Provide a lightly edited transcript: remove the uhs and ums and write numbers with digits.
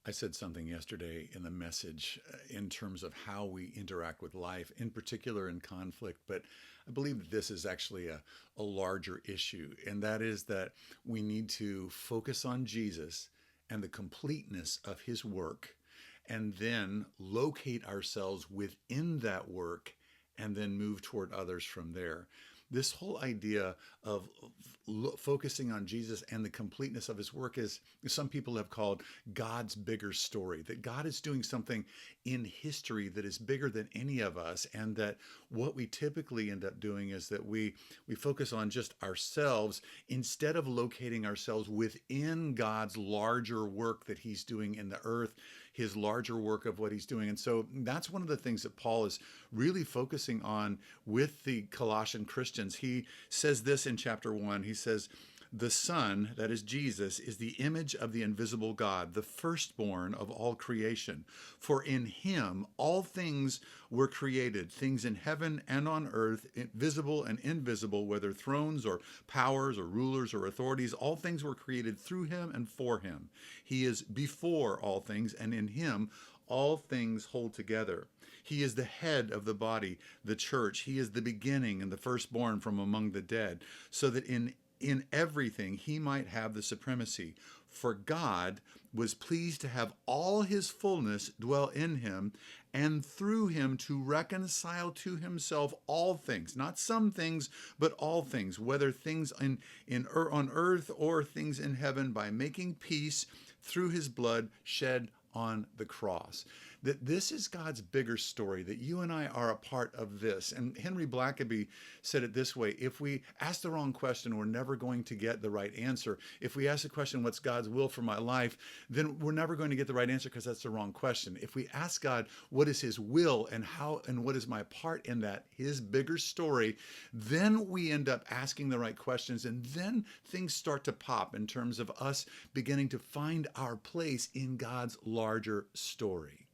I said something yesterday in the message in terms of how we interact with life, in particular in conflict, but I believe that this is actually a larger issue, and that is that we need to focus on Jesus and the completeness of his work, and then locate ourselves within that work, and then move toward others from there. This whole idea of focusing on Jesus and the completeness of his work is some people have called God's bigger story, that God is doing something in history that is bigger than any of us, and that what we typically end up doing is that we focus on just ourselves instead of locating ourselves within God's larger work that he's doing in the earth, his larger work of what he's doing. And so that's one of the things that Paul is really focusing on with the Colossian Christians. He says this in chapter 1. He says, the Son, that is Jesus, is the image of the invisible God, the firstborn of all creation. For in him all things were created, things in heaven and on earth, visible and invisible, whether thrones or powers or rulers or authorities. All things were created through him and for him. He is before all things, and in him all things hold together. He is the head of the body, the church. He is the beginning and the firstborn from among the dead, so that in everything he might have the supremacy. For God was pleased to have all his fullness dwell in him, and through him to reconcile to himself all things, not some things, but all things, whether things on earth or things in heaven, by making peace through his blood shed on the cross. That this is God's bigger story, that you and I are a part of this. And Henry Blackaby said it this way: if we ask the wrong question, we're never going to get the right answer. If we ask the question, what's God's will for my life, then we're never going to get the right answer, because that's the wrong question. If we ask God, what is his will and how and what is my part in that, his bigger story, then we end up asking the right questions, and then things start to pop in terms of us beginning to find our place in God's larger story.